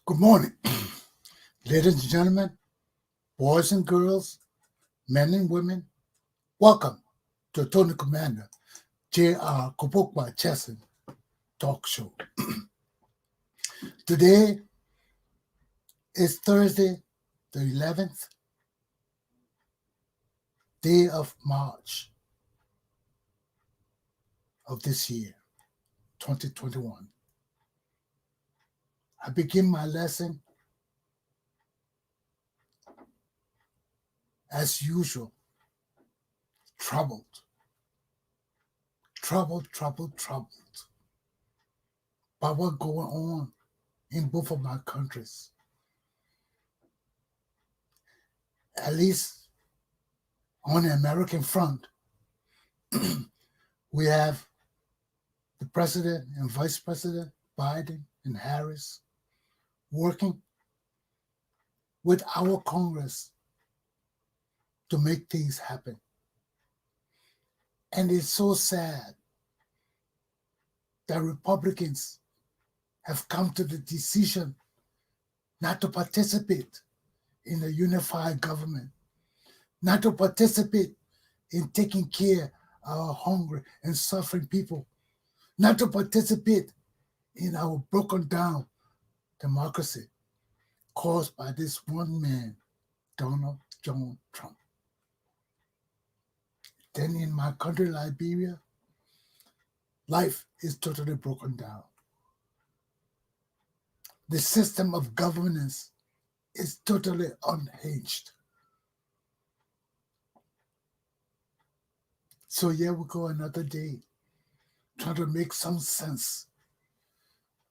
Good morning, ladies and gentlemen, boys and girls, men and women. Welcome to Tony Commander Galpohkpa Chesson Talk Show. Today is Thursday, the 11th day of March of this year, 2021. I begin my lesson as usual, troubled by what's going on in both of my countries. At least on the American front, we have the President and Vice President Biden and Harris working with our Congress to make things happen. And it's so sad that Republicans have come to the decision not to participate in a unified government, not to participate in taking care of our hungry and suffering people, not to participate in our broken down democracy caused by this one man, Donald John Trump. Then in my country, Liberia, life is totally broken down. The system of governance is totally unhinged. So here we go another day, trying to make some sense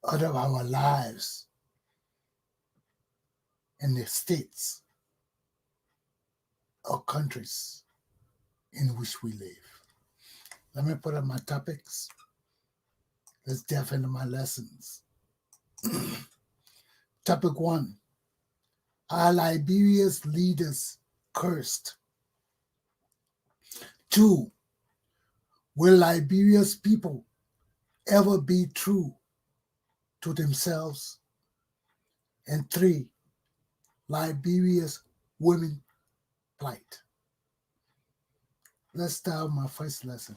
out of our lives in the states or countries in which we live. Let me put up my topics. Let's dive into my lessons. Topic 1. Are Liberia's leaders cursed? 2. Will Liberia's people ever be true to themselves? And 3. Liberia's women plight. Let's start my first lesson.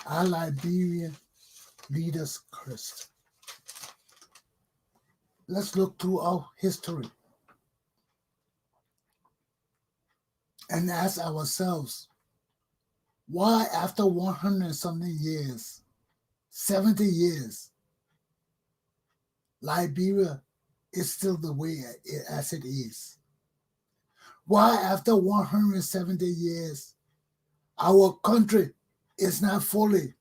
Are Liberian leaders cursed? Let's look through our history and ask ourselves, why after 100 something years, 70 years, Liberia is still the way as it is? Why after 170 years, our country is not fully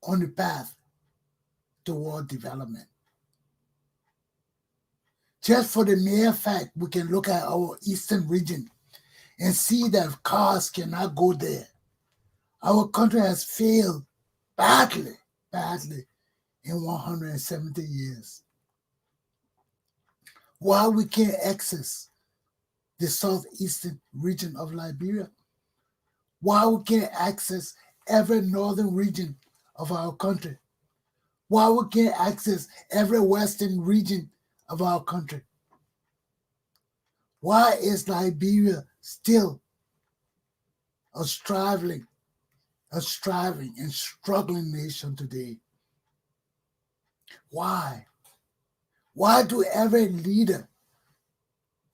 on the path toward development? Just for the mere fact we can look at our eastern region and see that cars cannot go there. Our country has failed badly, badly in 170 years. Why we can't access the southeastern region of Liberia? Why we can't access every northern region of our country? Why we can't access every western region of our country? Why is Liberia still a striving and struggling nation today? Why? Why do every leader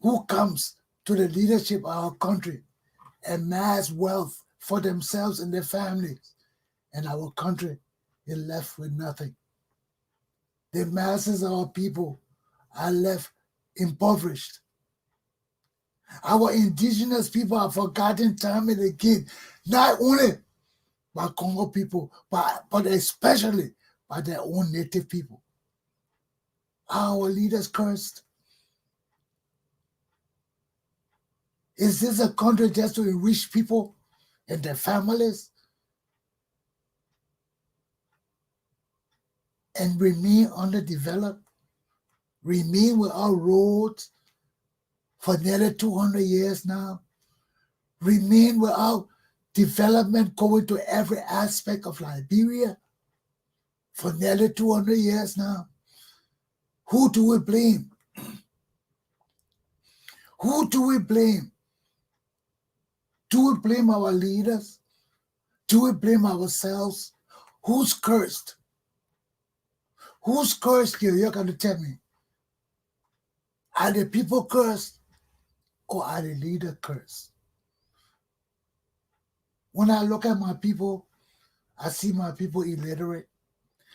who comes to the leadership of our country amass wealth for themselves and their families, and our country is left with nothing? The masses of our people are left impoverished. Our indigenous people are forgotten time and again, not only by Congo people, but especially by their own native people. Are our leaders cursed? Is this a country just to enrich people and their families and remain underdeveloped, remain without roads for nearly 200 years now, remain without development going to every aspect of Liberia for nearly 200 years now? Who do we blame? Who do we blame? Do we blame our leaders? Do we blame ourselves? Who's cursed? Who's cursed here? You're going to tell me. Are the people cursed or are the leaders cursed? When I look at my people, I see my people illiterate.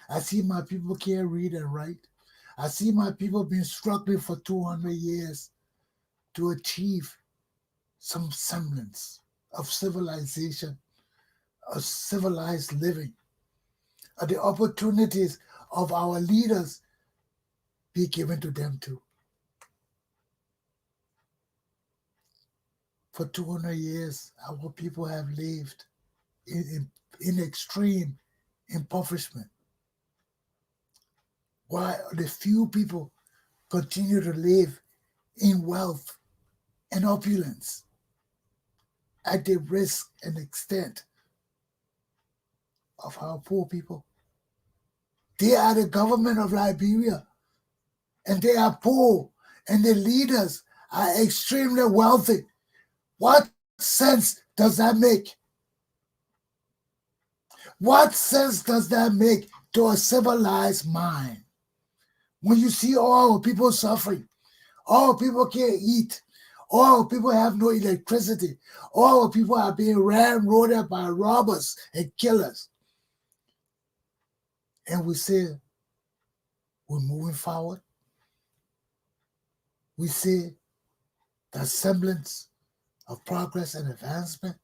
I see my people can't read and write. I see my people been struggling for 200 years to achieve some semblance of civilization, of civilized living. The opportunities of our leaders be given to them too. For 200 years, our people have lived in extreme impoverishment, while the few people continue to live in wealth and opulence at the risk and extent of our poor people. They are the government of Liberia, and they are poor, and the leaders are extremely wealthy. What sense does that make? What sense does that make to a civilized mind? When you see all people suffering, all people can't eat, all people have no electricity, all people are being railroaded by robbers and killers, and we say we're moving forward. We see the semblance of progress and advancement.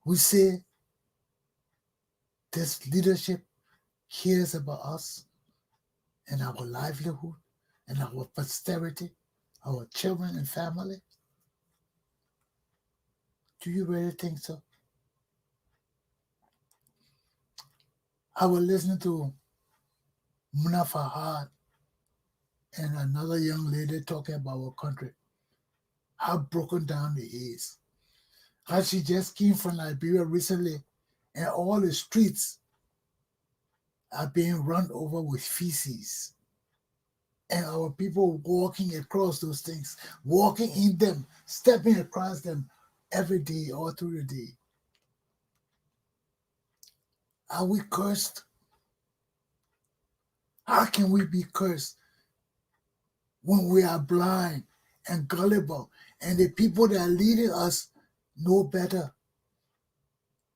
We say this leadership cares about us and our livelihood and our posterity, our children and family. Do you really think so? I was listening to Muna Fahad and another young lady talking about our country, how broken down it is. How she just came from Liberia recently and all the streets are being run over with feces. And our people walking across those things, walking in them, stepping across them every day, all through the day. Are we cursed? How can we be cursed when we are blind and gullible, and the people that are leading us know better.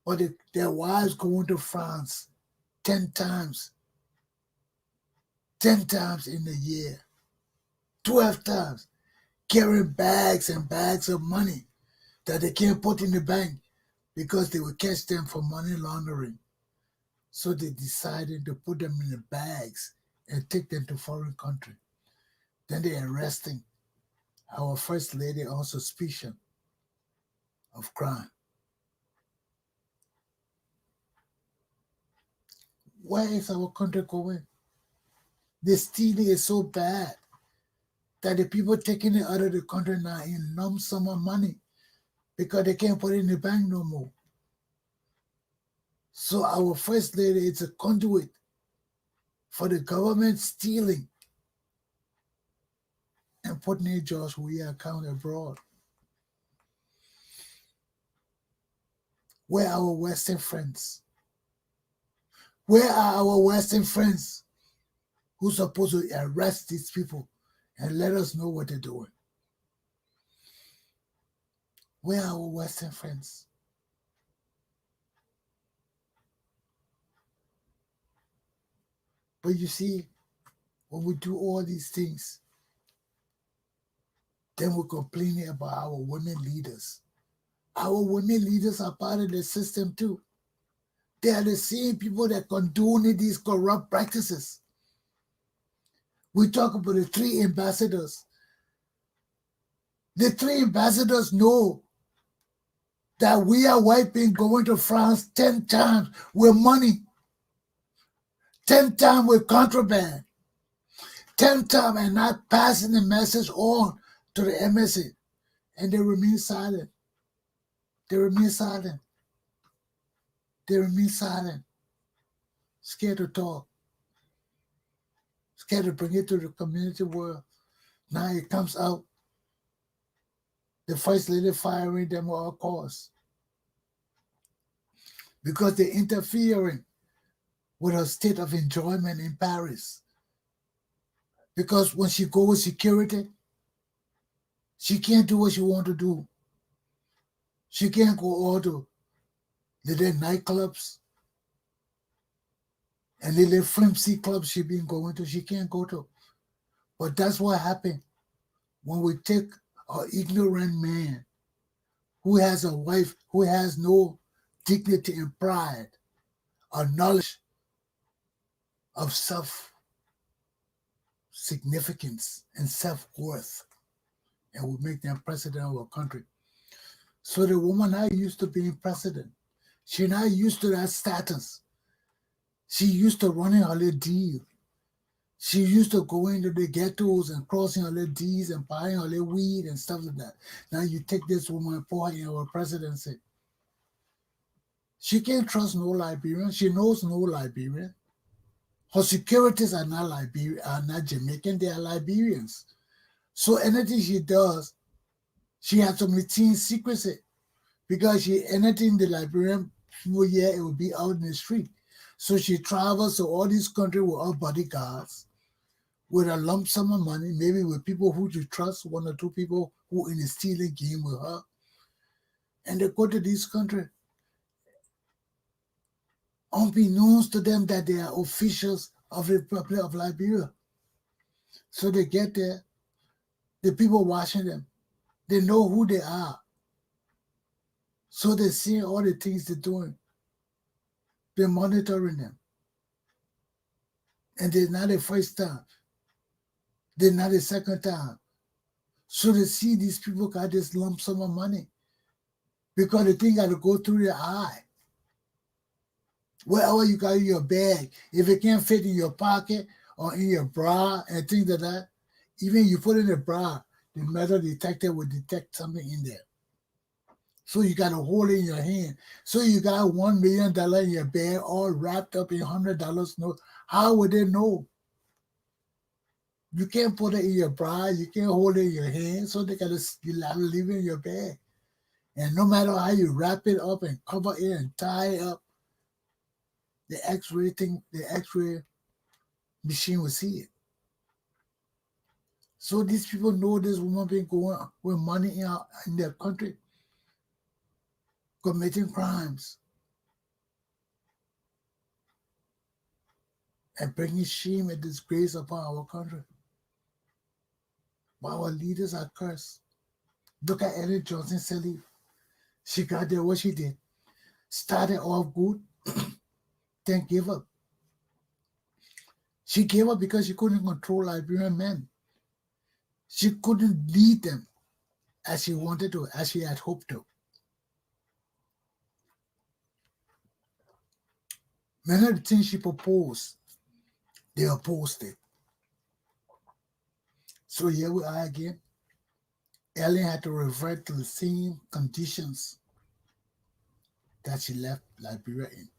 But their wives going to France 10 times in a year, 12 times, carrying bags and bags of money that they can't put in the bank because they will catch them for money laundering. So they decided to put them in the bags and take them to foreign country. Then they're arresting our first lady on suspicion of crime. Where is our country going? The stealing is so bad that the people taking it out of the country now in lump sum of money because they can't put it in the bank no more. So our first lady is a conduit for the government stealing and putting in George Weah account abroad. Where are our Western friends? Where are our Western friends who's supposed to arrest these people and let us know what they're doing? Where are our Western friends? But you see, when we do all these things, then we're complaining about our women leaders. Our women leaders are part of the system too. They are the same people that condone these corrupt practices. We talk about the 3 ambassadors. The 3 ambassadors know that we are white being going to France 10 times with money, 10 times with contraband, 10 times and not passing the message on to the embassy. And they remain silent. They remain silent. They remain silent. Scared to talk. Scared to bring it to the community world. Now it comes out. The first lady firing them at all costs. Because they're interfering with her state of enjoyment in Paris. Because when she goes with security, she can't do what she wants to do. She can't go all to little nightclubs and little flimsy clubs she been going to. She can't go to. But that's what happened when we take an ignorant man who has a wife who has no dignity and pride or knowledge of self-significance and self-worth, and we make them president of our country. So the woman not used to being president. She not used to that status. She used to running her little deal. She used to go into the ghettos and crossing her little deeds and buying her little weed and stuff like that. Now you take this woman and put her in our presidency. She can't trust no Liberian. She knows no Liberian. Her securities are not Jamaican, they are Liberians. So anything she does, she has to maintain secrecy. Because anything the Liberian people hear, it will be out in the street. So she travels to all these countries with her bodyguards, with a lump sum of money, maybe with people who you trust, 1 or 2 people who in the stealing game with her. And they go to these countries. Unbeknownst to them that they are officials of the Republic of Liberia. So they get there, the people watching them, they know who they are. So they're seeing all the things they're doing. They're monitoring them. And they're not the first time. They're not the second time. So they see these people got this lump sum of money. Because the thing got to go through their eye. Wherever you got in your bag, if it can't fit in your pocket or in your bra and things like that, even you put in the bra, the metal detector will detect something in there. So you got to hold it in your hand. So you got $1 million in your bag all wrapped up in $100 note. How would they know? You can't put it in your bra. You can't hold it in your hand. So they got to leave it in your bag. And no matter how you wrap it up and cover it and tie it up, the X-ray machine will see it. So these people know this woman been going with money in their country, committing crimes, and bringing shame and disgrace upon our country. But our leaders are cursed. Look at Ellen Johnson Sirleaf. She got there what she did. Started off good, then gave up. She gave up because she couldn't control Liberian men. She couldn't lead them as she wanted to, as she had hoped to. Many of the things she proposed, they opposed it. So here we are again. Ellen had to revert to the same conditions that she left Liberia in.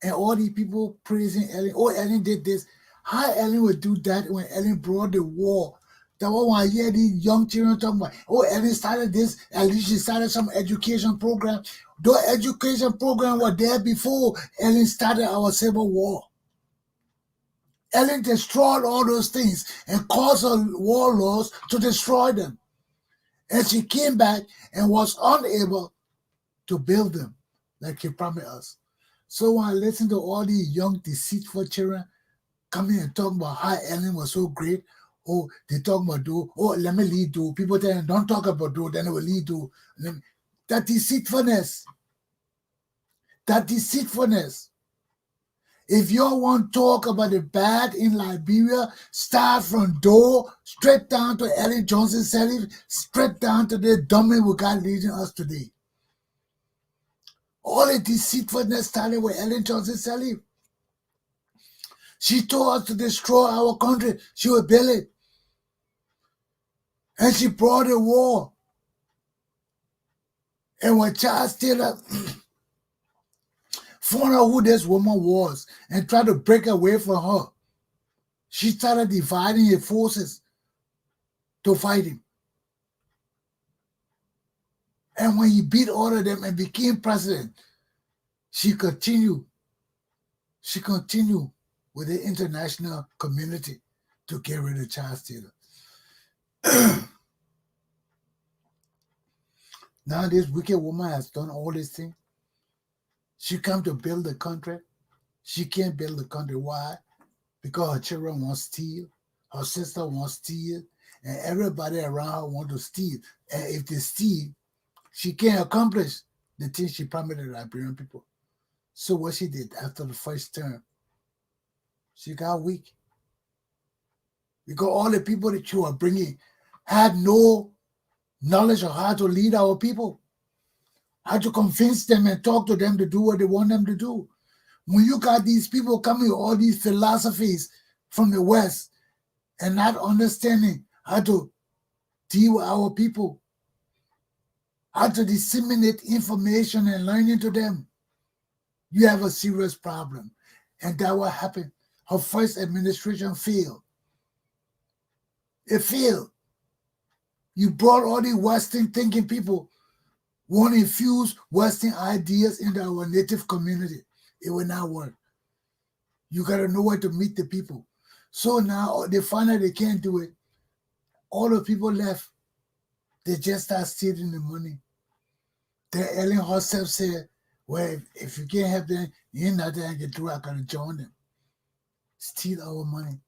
And all these people praising Ellen. Oh, Ellen did this. How Ellen would do that when Ellen brought the war? That one I hear these young children talking about, oh, Ellen started this, at least she started some education program. Those education program were there before Ellen started our civil war. Ellen destroyed all those things and caused her warlords to destroy them. And she came back and was unable to build them like he promised us. So when I listen to all these young, deceitful children coming and talking about how Ellen was so great, oh, they talk about do, oh, let me lead do. People tell them, don't talk about do, then they will lead do. That deceitfulness. If you want to talk about the bad in Liberia, start from Doe, straight down to Ellen Johnson Sirleaf, straight down to the dummy we got leading us today. All the deceitfulness started with Ellen Johnson Sirleaf. She told us to destroy our country. She would build it. And she brought a war. And when Charles Taylor found out who this woman was and tried to break away from her, she started dividing her forces to fight him. And when he beat all of them and became president, she continued with the international community to get rid of Charles Taylor. Now this wicked woman has done all these things. She come to build the country. She can't build the country. Why? Because her children want to steal. Her sister wants to steal. And everybody around her want to steal. And if they steal, she can't accomplish the things she promised the Liberian people. So what she did after the first term, she got weak. Because all the people that you are bringing had no knowledge of how to lead our people, how to convince them and talk to them to do what they want them to do. When you got these people coming with all these philosophies from the West and not understanding how to deal with our people, how to disseminate information and learning to them, you have a serious problem. And that what happened. Her first administration failed. It failed. You brought all these Western thinking people, want to infuse Western ideas into our native community. It will not work. You got to know where to meet the people. So now they find out they can't do it. All the people left. They just start stealing the money. Then Ellen herself said, well, if you can't help them, you ain't nothing I can do. I got to join them. Steal our money.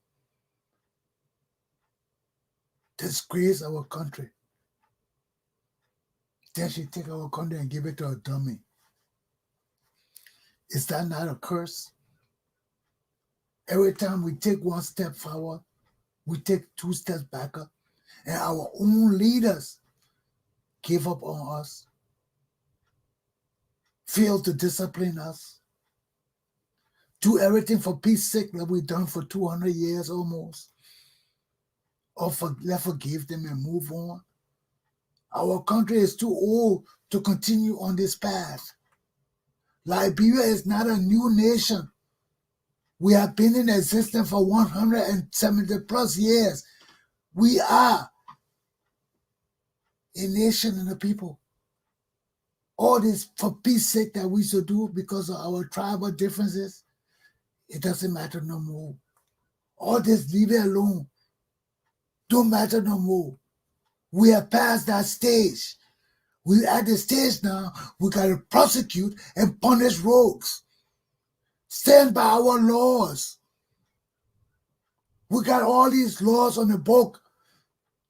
Disgrace our country. Then she take our country and give it to a dummy. Is that not a curse? Every time we take one step forward, we take two steps back up, and our own leaders give up on us, fail to discipline us, do everything for peace sake that we've done for 200 years almost, or let's forgive them and move on. Our country is too old to continue on this path. Liberia is not a new nation. We have been in existence for 170 plus years. We are a nation and a people. All this for peace sake that we should do because of our tribal differences, it doesn't matter no more. All this, leave it alone. don't matter no more. We are past that stage. We're at the stage now, we got to prosecute and punish rogues. Stand by our laws. We got all these laws on the book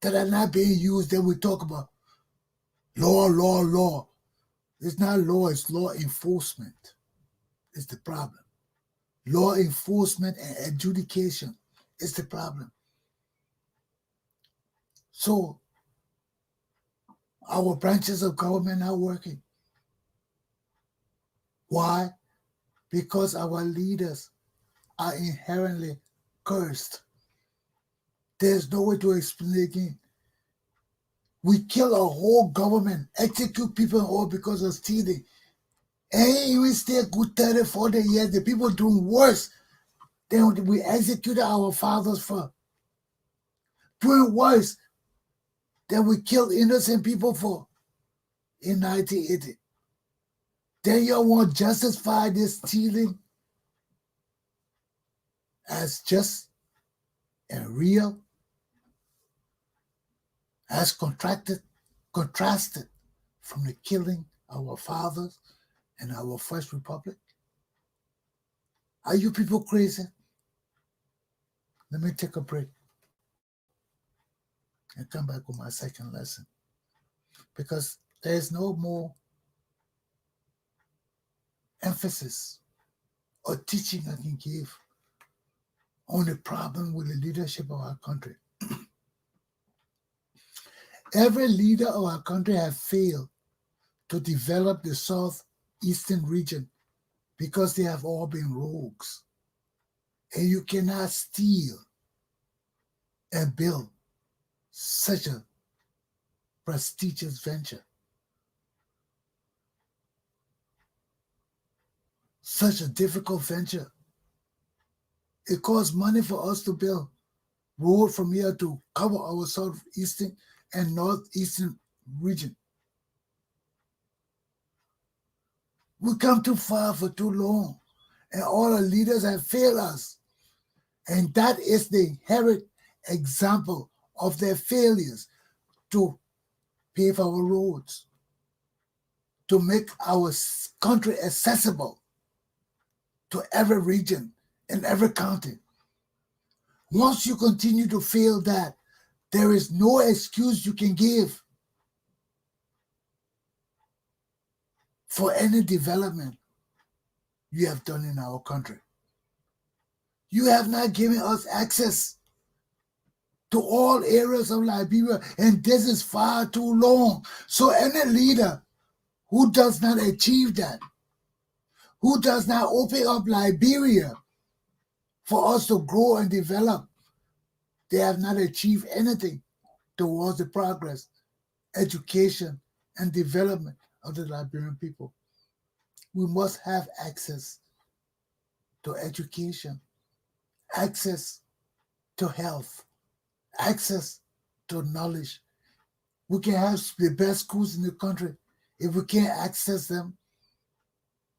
that are not being used that we talk about. Law. It's not law, it's law enforcement. It's the problem. Law enforcement and adjudication is the problem. So, our branches of government are working. Why? Because our leaders are inherently cursed. There's no way to explain it again. We kill a whole government, execute people all because of stealing. And even stay a good 30, 40 years, the people doing worse than we executed our fathers for. Doing worse than we killed innocent people for in 1980. Then you want to justify this stealing as just and real, as contrasted from the killing of our fathers and our first republic? Are you people crazy? Let me take a break and come back with my second lesson. Because there is no more emphasis or teaching I can give on the problem with the leadership of our country. Every leader of our country has failed to develop the southeastern region because they have all been rogues. And you cannot steal and build such a prestigious venture, such a difficult venture. It costs money for us to build road from here to cover our southeastern and northeastern region. We come too far for too long, and all our leaders have failed us. And that is the inherent example of their failures to pave our roads, to make our country accessible to every region and every county. Once you continue to fail that, there is no excuse you can give for any development you have done in our country. You have not given us access to all areas of Liberia, and this is far too long. So any leader who does not achieve that, who does not open up Liberia for us to grow and develop, they have not achieved anything towards the progress, education, and development of the Liberian people. We must have access to education, access to health, access to knowledge. We can have the best schools in the country. If we can't access them,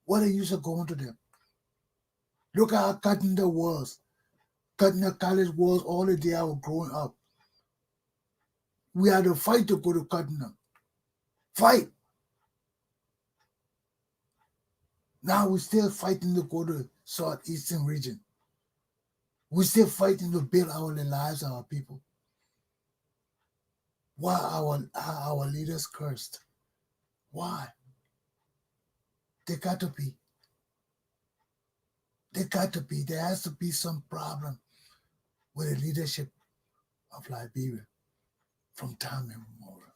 what are the use of going to them? Look at how cutting the walls, cutting the college walls all the day I was growing up. We had to fight to go to cutting them. Fight. Now we're still fighting to go to the southeastern region. We're still fighting to build our lives, our people. Why are our leaders cursed? Why? They got to be. They got to be. There has to be some problem with the leadership of Liberia from time immemorial.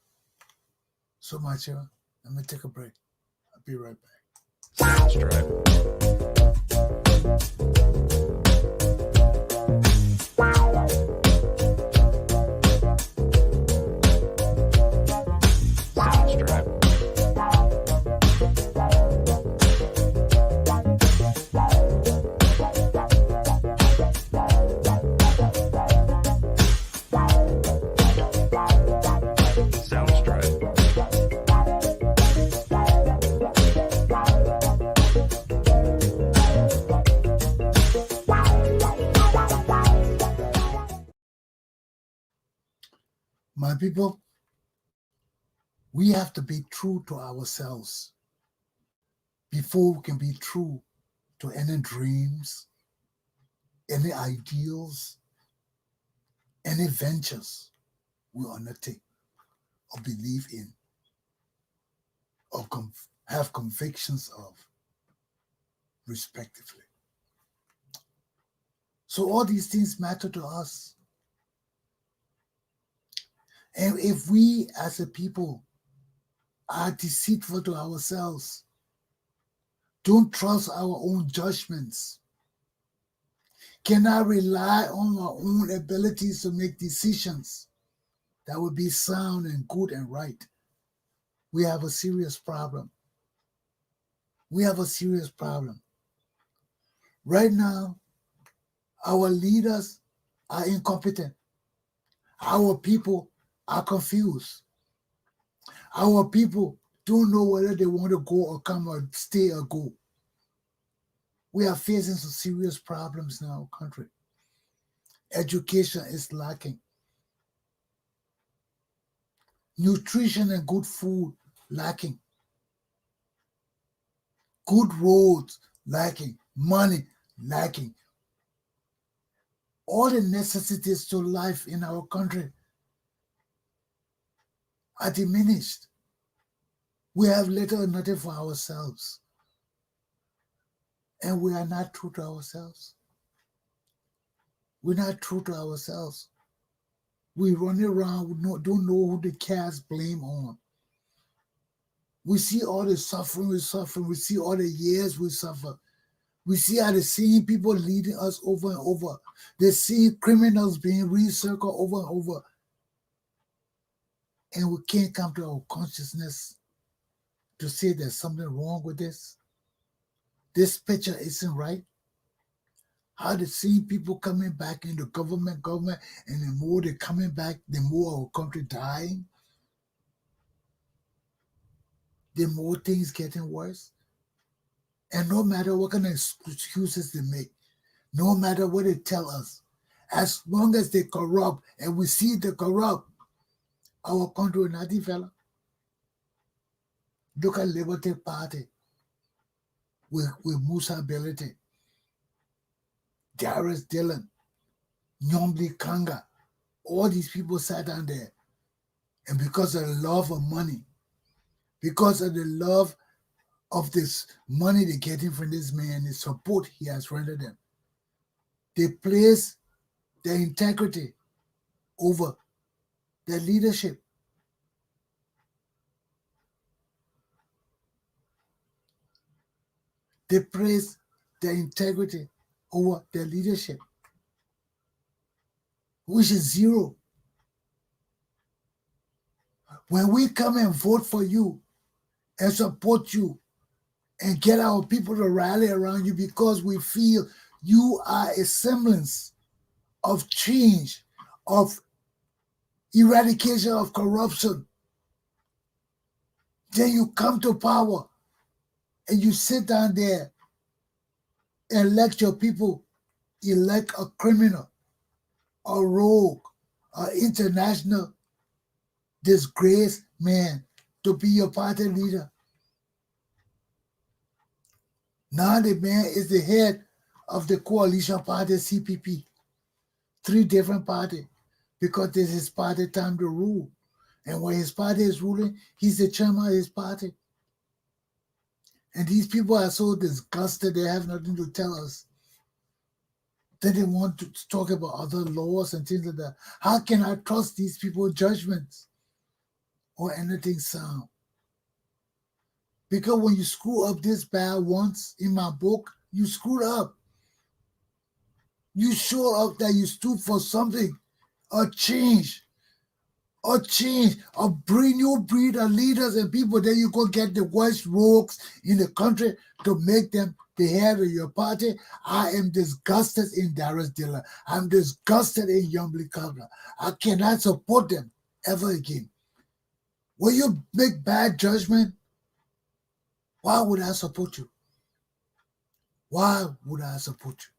So much, let me take a break. I'll be right back. Soundstripe. My people, we have to be true to ourselves before we can be true to any dreams, any ideals, any ventures we undertake or believe in or have convictions of, respectively. So all these things matter to us. And if we as a people are deceitful to ourselves, don't trust our own judgments, cannot rely on our own abilities to make decisions that would be sound and good and right, we have a serious problem. We have a serious problem. Right now, our leaders are incompetent. Our people are confused. Our people don't know whether they want to go or come or stay or go. We are facing some serious problems in our country. Education is lacking. Nutrition and good food lacking. Good roads lacking. Money lacking. All the necessities to life in our country are diminished. We have little or nothing for ourselves. And we are not true to ourselves. We're not true to ourselves. We run around, we don't know who to cast blame on. We see all the suffering we suffer. We see all the years we suffer. We see how the same people leading us over and over. The same criminals being recircled over and over. And we can't come to our consciousness to say there's something wrong with this. This picture isn't right. How the same people coming back into government, and the more they're coming back, the more our country dying. The more things getting worse. And no matter what kind of excuses they make, no matter what they tell us, as long as they corrupt and we see the corrupt, our country will not develop. Look at Liberty Party with Musa Ability, Darius Dillon, Nyomli Kanga. All these people sat down there. And because of the love of money, because of the love of this money they're getting from this man, the support he has rendered them, they place their integrity over their leadership. They place their integrity over their leadership, which is zero. When we come and vote for you and support you and get our people to rally around you because we feel you are a semblance of change, of eradication of corruption, then you come to power and you sit down there and let your people elect a criminal, a rogue, an international disgraced man to be your party leader. Now the man is the head of the coalition party CPP. 3 different parties, because this is his party time to rule. And when his party is ruling, he's the chairman of his party. And these people are so disgusted they have nothing to tell us. Then they want to talk about other laws and things like that. How can I trust these people's judgments or anything sound? Because when you screw up this bad once in my book, you screwed up. You show up that you stood for something, a change, a new breed of leaders and people. Then you go get the worst rogues in the country to make them the head of your party. I am disgusted in Darius Dillon. I'm disgusted in Nyomli Kanga. I cannot support them ever again. When you make bad judgment, why would I support you? Why would I support you?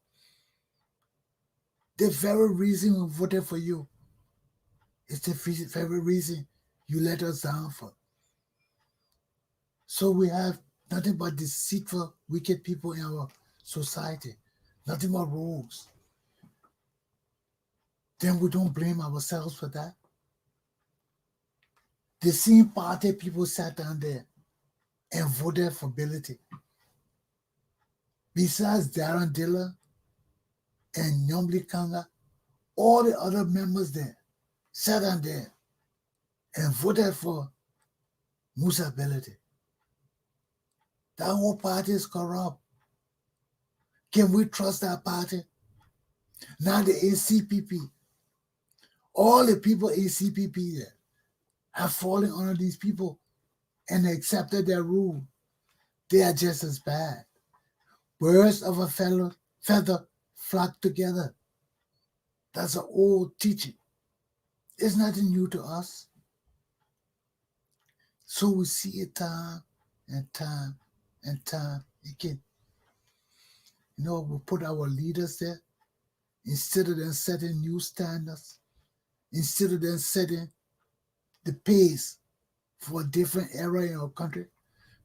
The very reason we voted for you It's the very reason you let us down for. So we have nothing but deceitful, wicked people in our society. Nothing but rogues. Then we don't blame ourselves for that. The same party people sat down there and voted for Billy. Besides Darren Diller and Nyomli Kanga, all the other members there sat down there and voted for Musa Belete. That whole party is corrupt. Can we trust that party? Now the ACPP, all the people ACPP there have fallen under these people and accepted their rule. They are just as bad. Birds of a feather flock together. That's an old teaching. It's nothing new to us. So we see it time and time and time again. You know, we put our leaders there instead of them setting new standards, instead of them setting the pace for a different era in our country,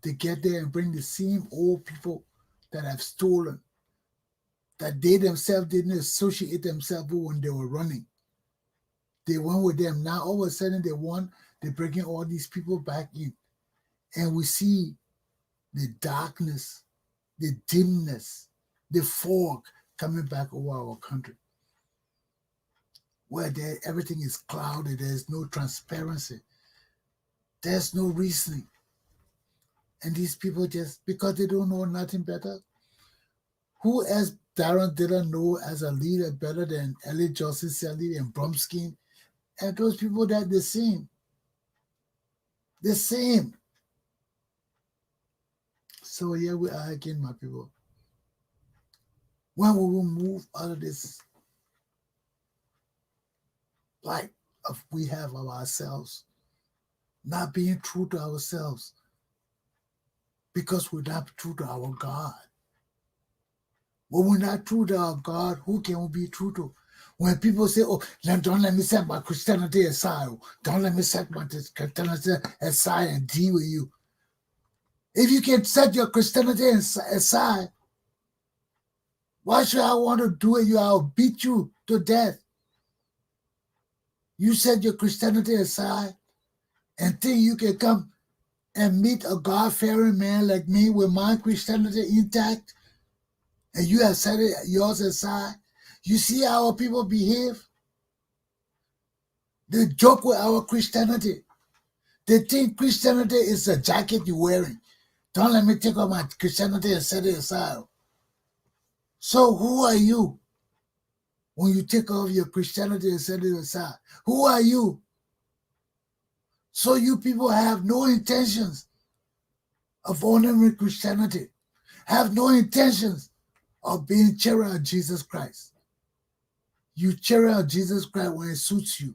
to get there and bring the same old people that have stolen, that they themselves didn't associate themselves with when they were running. They went with them. Now all of a sudden they're bringing all these people back in. And we see the darkness, the dimness, the fog coming back over our country, where everything is clouded, there's no transparency, there's no reasoning. And these people just, because they don't know nothing better, who else Darren didn't know as a leader better than Ellie Johnson Sally and Bromskin? And those people that the same. The same. So here we are again, my people. When we will move out of this life of we have of ourselves, not being true to ourselves, because we're not true to our God. When we're not true to our God, who can we be true to? When people say, oh, don't let me set my Christianity aside. Don't let me set my Christianity aside and deal with you. If you can set your Christianity aside, why should I want to do it? I'll beat you to death. You set your Christianity aside and think you can come and meet a God-fearing man like me with my Christianity intact, and you have set yours aside. You see how our people behave? They joke with our Christianity. They think Christianity is a jacket you're wearing. Don't let me take off my Christianity and set it aside. So who are you when you take off your Christianity and set it aside? Who are you? So you people have no intentions of honoring Christianity, have no intentions of being cheering on Jesus Christ. You cheer on Jesus Christ when it suits you.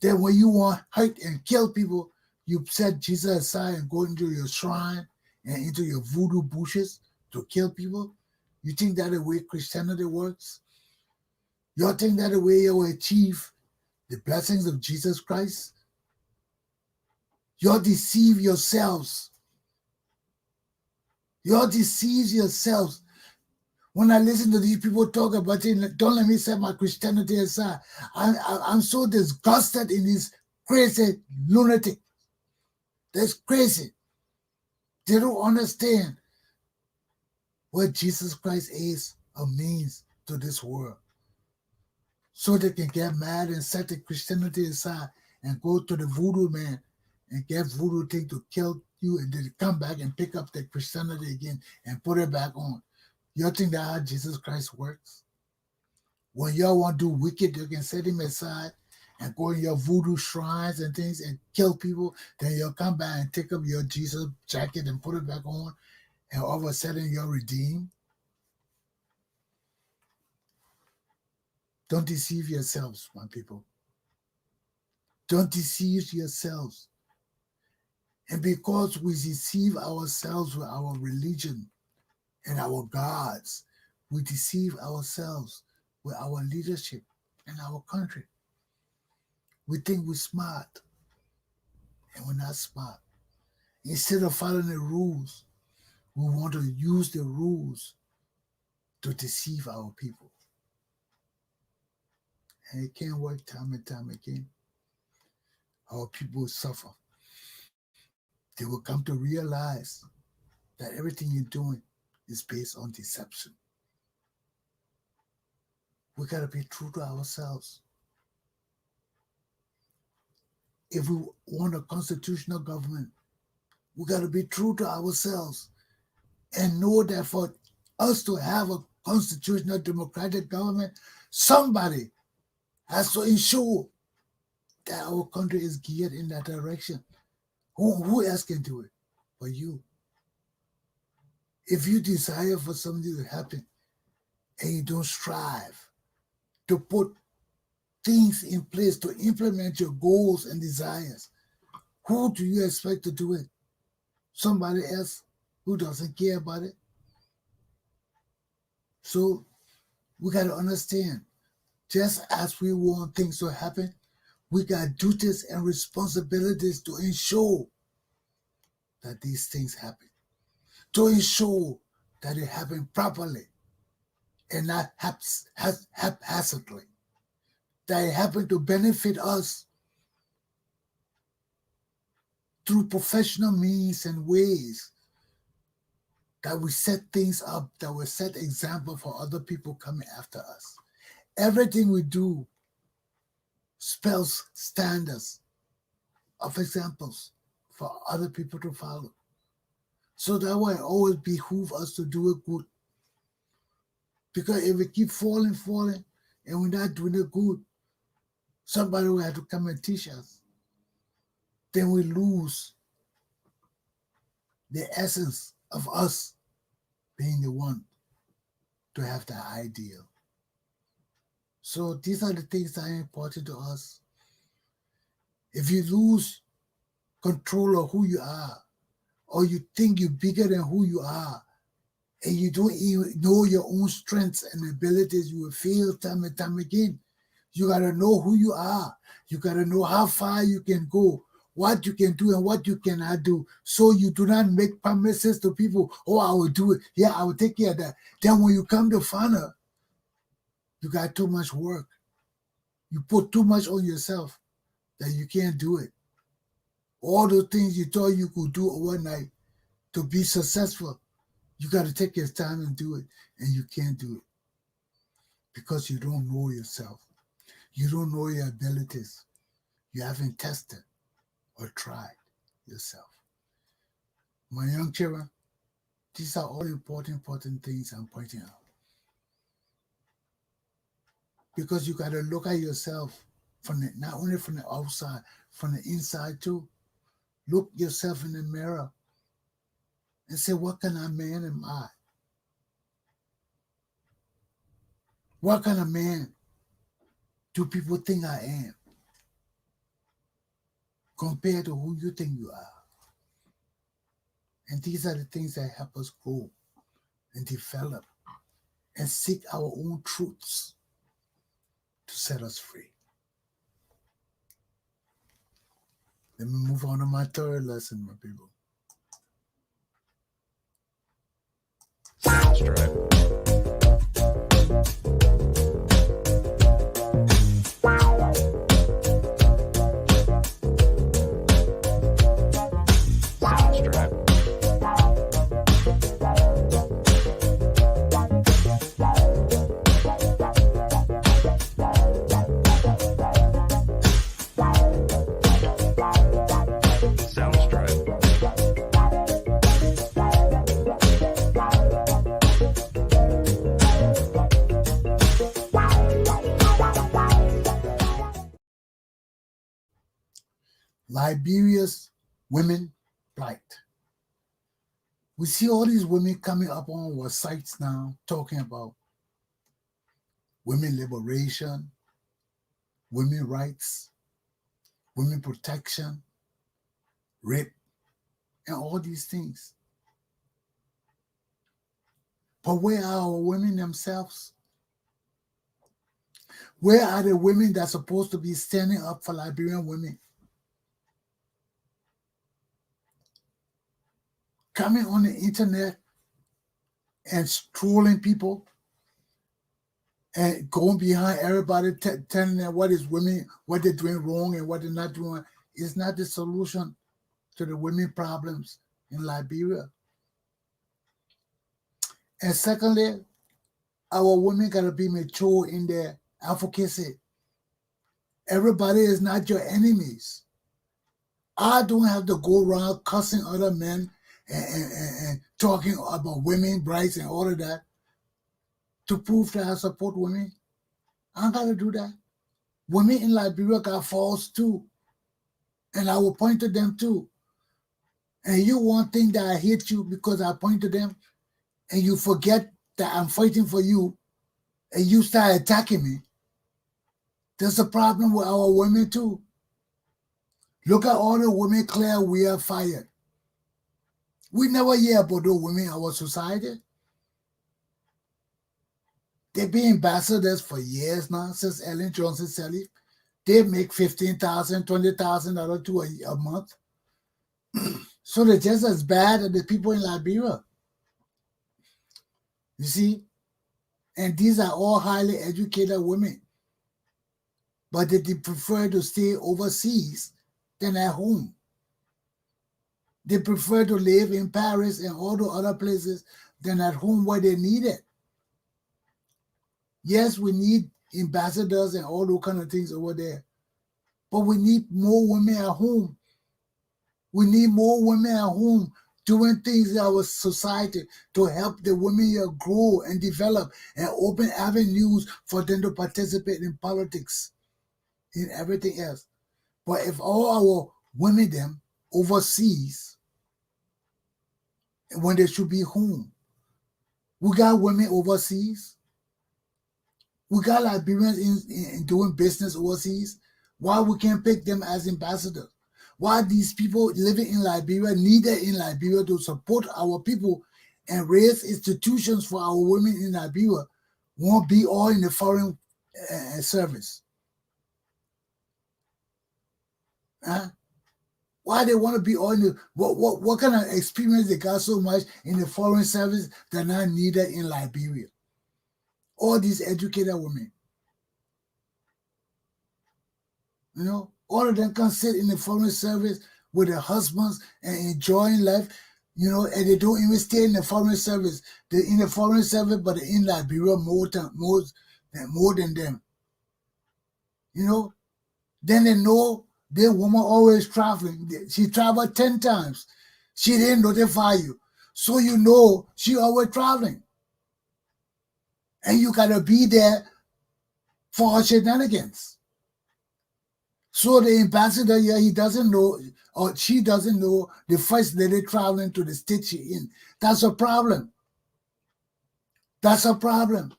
Then when you want to hurt and kill people, you set Jesus aside and go into your shrine and into your voodoo bushes to kill people. You think that the way Christianity works? You think that the way you will achieve the blessings of Jesus Christ? You deceive yourselves. You deceive yourselves. When I listen to these people talk about it, don't let me set my Christianity aside. I'm so disgusted in these crazy lunatic. That's crazy. They don't understand what Jesus Christ is or means to this world. So they can get mad and set the Christianity aside and go to the voodoo man and get voodoo thing to kill you, and then come back and pick up the Christianity again and put it back on. You think that's how Jesus Christ works? When y'all want to do wicked, you can set him aside and go in your voodoo shrines and things and kill people. Then you'll come back and take up your Jesus jacket and put it back on, and all of a sudden you're redeemed. Don't deceive yourselves, my people. Don't deceive yourselves. And because we deceive ourselves with our religion and our gods, we deceive ourselves with our leadership in our country. We think we're smart, and we're not smart. Instead of following the rules, we want to use the rules to deceive our people. And it can't work time and time again. Our people will suffer. They will come to realize that everything you're doing is based on deception. We got to be true to ourselves. If we want a constitutional government, we got to be true to ourselves and know that for us to have a constitutional democratic government, somebody has to ensure that our country is geared in that direction. Who else can do it but you? If you desire for something to happen and you don't strive to put things in place to implement your goals and desires, who do you expect to do it? Somebody else who doesn't care about it? So we got to understand, just as we want things to happen, we got duties and responsibilities to ensure that these things happen, to ensure that it happen properly and not haphazardly, that it happen to benefit us through professional means and ways, that we set things up, that we set example for other people coming after us. Everything we do spells standards of examples for other people to follow. So that way it always behooves us to do it good. Because if we keep falling, and we're not doing it good, somebody will have to come and teach us. Then we lose the essence of us being the one to have the ideal. So these are the things that are important to us. If you lose control of who you are, or you think you're bigger than who you are, and you don't even know your own strengths and abilities, you will fail time and time again. You got to know who you are. You got to know how far you can go, what you can do and what you cannot do. So you do not make promises to people, oh, I will do it. Yeah, I will take care of that. Then when you come to find out, you got too much work. You put too much on yourself that you can't do it. All those things you thought you could do overnight to be successful, you got to take your time and do it, and you can't do it because you don't know yourself. You don't know your abilities. You haven't tested or tried yourself. My young children, these are all important things I'm pointing out. Because you got to look at yourself not only from the outside, from the inside too. Look yourself in the mirror and say, what kind of man am I? What kind of man do people think I am compared to who you think you are? And these are the things that help us grow and develop and seek our own truths to set us free. Let me move on to my third lesson, my people. Soundstripe. Liberia's women plight. We see all these women coming up on our sites now talking about women liberation, women rights, women protection, rape, and all these things. But where are our women themselves? Where are the women that's supposed to be standing up for Liberian women? Coming on the internet and trolling people and going behind everybody, telling them what is women, what they're doing wrong and what they're not doing, is not the solution to the women problems in Liberia. And secondly, our women got to be mature in their advocacy. Everybody is not your enemies. I don't have to go around cussing other men and talking about women's rights and all of that to prove that I support women. I don't got to do that. Women in Liberia got faults too. And I will point to them too. And you won't think that I hate you because I point to them, and you forget that I'm fighting for you, and you start attacking me. There's a problem with our women too. Look at all the women Claire we have fired. We never hear about those women in our society. They've been ambassadors for years now, since Ellen Johnson Sirleaf. They make $15,000, $20,000 to a month. So they're just as bad as the people in Liberia. You see? And these are all highly educated women. But they prefer to stay overseas than at home. They prefer to live in Paris and all the other places than at home where they need it. Yes, we need ambassadors and all those kind of things over there. But we need more women at home. We need more women at home doing things in our society to help the women here grow and develop and open avenues for them to participate in politics and everything else. But if all our women them overseas when they should be home, we got women overseas. We got Liberians in doing business overseas. Why we can't pick them as ambassadors? Why these people living in Liberia, needed in Liberia to support our people and raise institutions for our women in Liberia, won't be all in the foreign service? Huh? Why they want to be all in the, what kind of experience they got so much in the foreign service they're not needed in Liberia? All these educated women. You know, all of them can sit in the foreign service with their husbands and enjoying life, you know, and they don't even stay in the foreign service. They're in the foreign service, but they're in Liberia more than them. You know, then they know their woman always traveling. She traveled 10 times. She didn't notify you. So you know she always traveling. And you got to be there for her shenanigans. So the ambassador here, he doesn't know, or she doesn't know the first lady traveling to the state she in. That's a problem. That's a problem.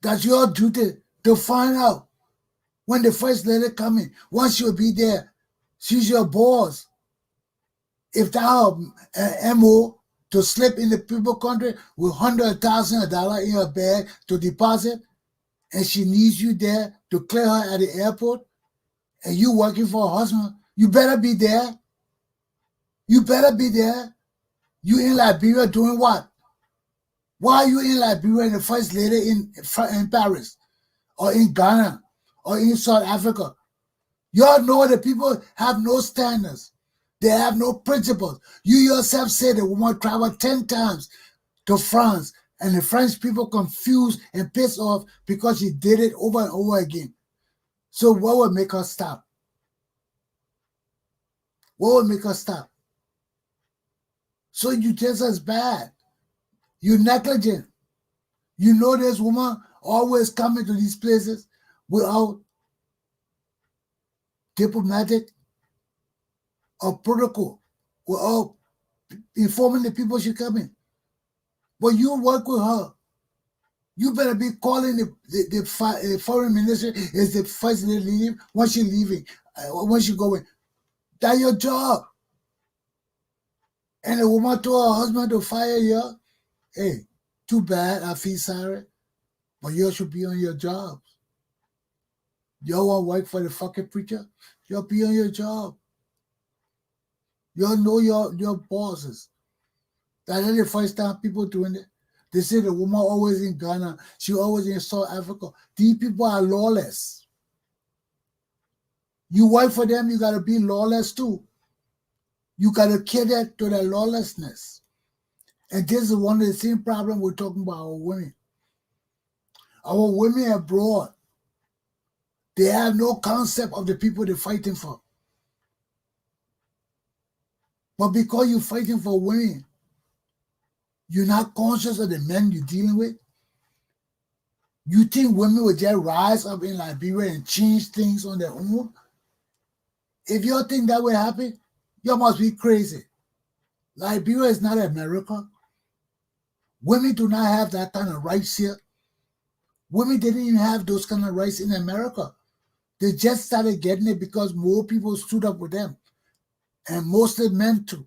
That's your duty to find out when the first lady coming. Once she'll be there, she's your boss. If that MO to slip in the people country with $100,000 in her bag to deposit, and she needs you there to clear her at the airport, and you working for her husband, you better be there. You better be there. You in Liberia doing what? Why are you in Liberia and the first lady in Paris or in Ghana or in South Africa? Y'all know the people have no standards. They have no principles. You yourself said the woman traveled 10 times to France, and the French people confused and pissed off because she did it over and over again. So what would make her stop? What would make her stop? So you just as bad. You're negligent. You know this woman always coming to these places without diplomatic or protocol, without informing the people she coming. But you work with her. You better be calling the foreign minister is the first lady leave when she leaving, when she going. That's your job. And the woman told her husband to fire you. Hey, too bad. I feel sorry. But you should be on your jobs. You want to work for the fucking preacher? You'll be on your job. You'll know your bosses. That is the first time people doing it. They say the woman always in Ghana. She always in South Africa. These people are lawless. You work for them, you got to be lawless too. You got to cater to their lawlessness. And this is one of the same problems we're talking about our women. Our women abroad, they have no concept of the people they're fighting for. But because you're fighting for women, you're not conscious of the men you're dealing with. You think women will just rise up in Liberia and change things on their own? If you think that will happen, you must be crazy. Liberia is not America. Women do not have that kind of rights here. Women didn't even have those kind of rights in America. They just started getting it because more people stood up with them. And mostly men too.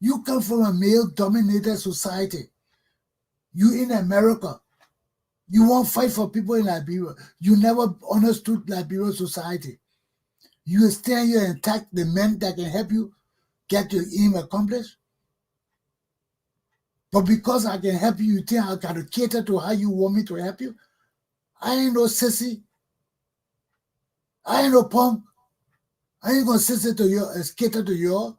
You come from a male-dominated society. You in America. You won't fight for people in Liberia. You never understood Liberian society. You stand here and attack the men that can help you get your aim accomplished. But because I can help you, you think I got to cater to how you want me to help you? I ain't no sissy. I ain't no punk. I ain't gonna sissy to you and cater to you.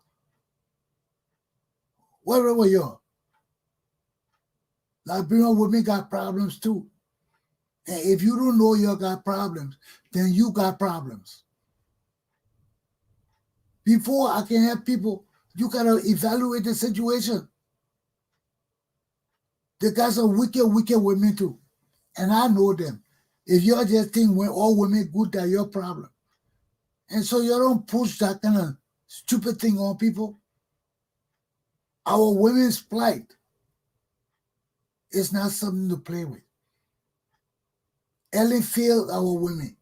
Whatever you. Liberian women got problems too. And if you don't know you got problems, then you got problems. Before I can help people, you gotta evaluate the situation. They got some wicked women too. And I know them. If you just think when all women good, that's your problem. And so you don't push that kind of stupid thing on people. Our women's plight is not something to play with. Ellen failed our women.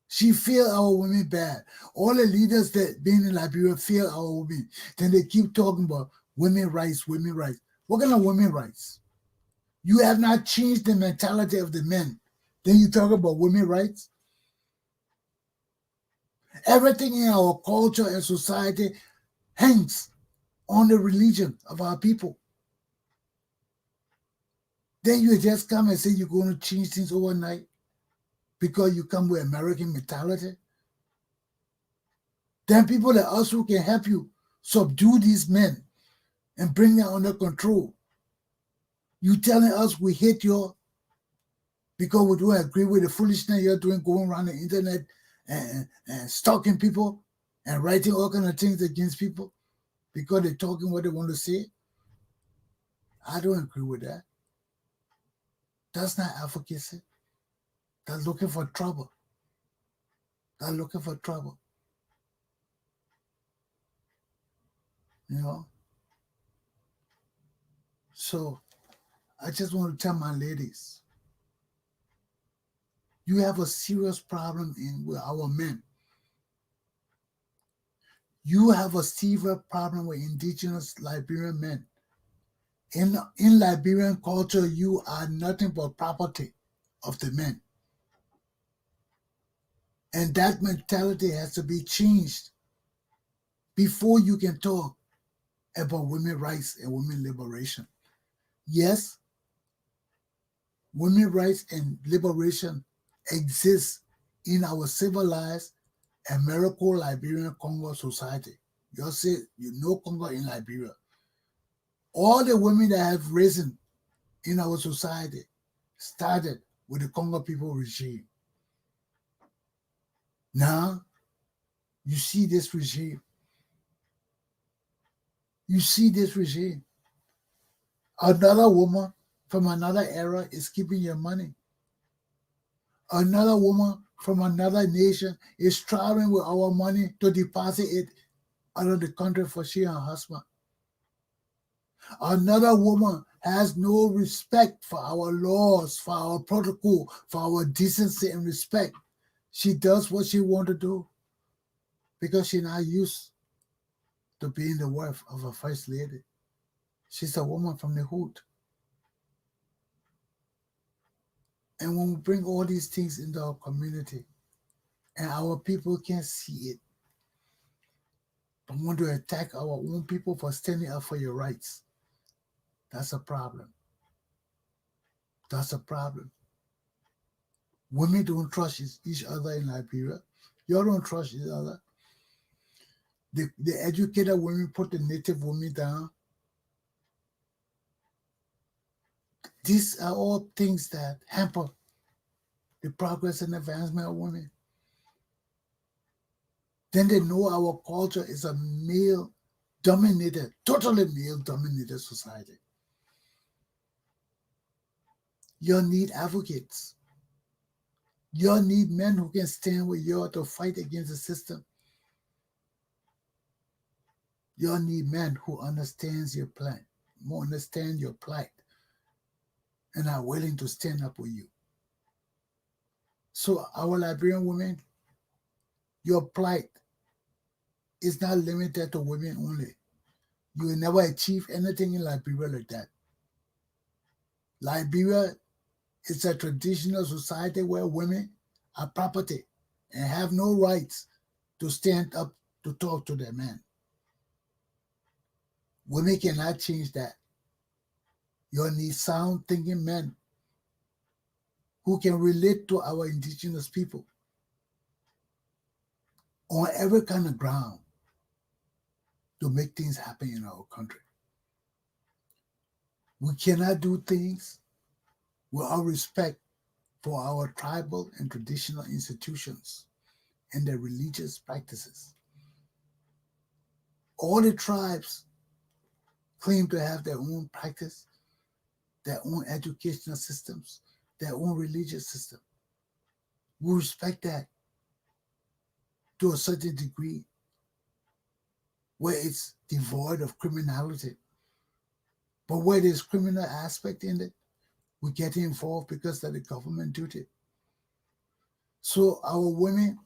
She failed our women bad. All the leaders that been in Liberia failed our women. Then they keep talking about women rights, women rights. What kind of women rights? You have not changed the mentality of the men. Then you talk about women rights? Everything in our culture and society hangs on the religion of our people. Then you just come and say you're going to change things overnight because you come with American mentality. Then people like us who can help you subdue these men and bring them under control. You telling us we hate you because we don't agree with the foolishness you're doing, going around the internet and stalking people and writing all kinds of things against people because they're talking what they want to say. I don't agree with that. That's not advocacy. That's looking for trouble. That's looking for trouble. You know? So I just want to tell my ladies, you have a serious problem with our men. You have a severe problem with indigenous Liberian men. In Liberian culture, you are nothing but property of the men. And that mentality has to be changed before you can talk about women's rights and women's liberation. Yes, women's rights and liberation exist in our civilized Americo-Liberian Congo society. You say you know Congo in Liberia. All the women that have risen in our society started with the Congo people regime. Now, you see this regime. You see this regime. Another woman from another era is keeping your money. Another woman from another nation is traveling with our money to deposit it out of the country for she and her husband. Another woman has no respect for our laws, for our protocol, for our decency and respect. She does what she wants to do because she's not used to being the wife of a first lady. She's a woman from the hood. And when we bring all these things into our community and our people can't see it, but want to attack our own people for standing up for your rights, that's a problem. That's a problem. Women don't trust each other in Liberia. Y'all don't trust each other. The educated women put the native women down. These are all things that hamper the progress and advancement of women. Then they know our culture is a male-dominated, totally male-dominated society. You need advocates. You need men who can stand with you to fight against the system. You need men who understand your plight, and are willing to stand up with you. So our Liberian women, your plight is not limited to women only. You will never achieve anything in Liberia like that. Liberia is a traditional society where women are property and have no rights to stand up to talk to their men. Women cannot change that. You need sound thinking men who can relate to our indigenous people on every kind of ground to make things happen in our country. We cannot do things without respect for our tribal and traditional institutions and their religious practices. All the tribes claim to have their own practice, their own educational systems, their own religious system. We respect that to a certain degree, where it's devoid of criminality. But where there's criminal aspect in it, we get involved because of the government duty. So our women,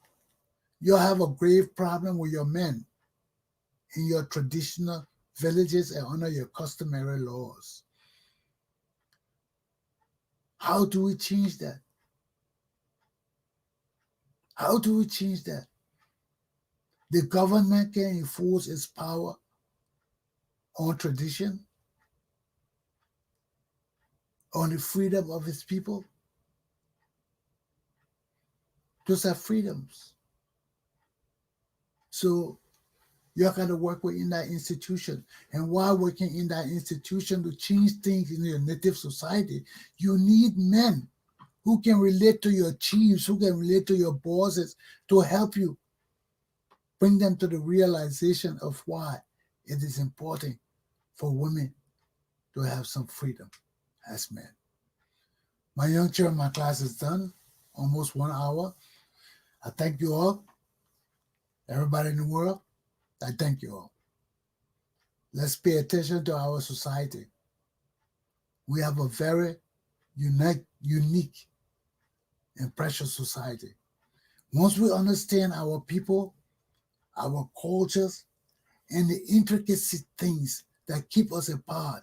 you have a grave problem with your men in your traditional villages and under your customary laws. How do we change that? How do we change that? The government can enforce its power on tradition, on the freedom of its people. Those are freedoms. So you're going to work within that institution. And while working in that institution to change things in your native society, you need men who can relate to your chiefs, who can relate to your bosses to help you bring them to the realization of why it is important for women to have some freedom as men. My young children, my class is done, almost 1 hour. I thank you all. Everybody in the world, I thank you all. Let's pay attention to our society. We have a very unique and precious society. Once we understand our people, our cultures, and the intricate things that keep us apart,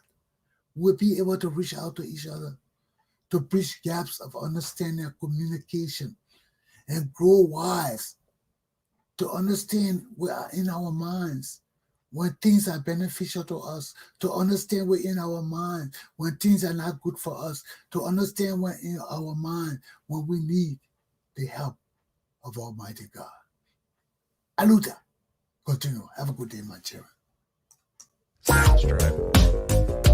we'll be able to reach out to each other, to bridge gaps of understanding and communication, and grow wise, to understand we are in our minds when things are beneficial to us, to understand we're in our mind when things are not good for us, to understand we're in our mind when we need the help of Almighty God. Aluta. Continue. Have a good day, my children. Sounds right.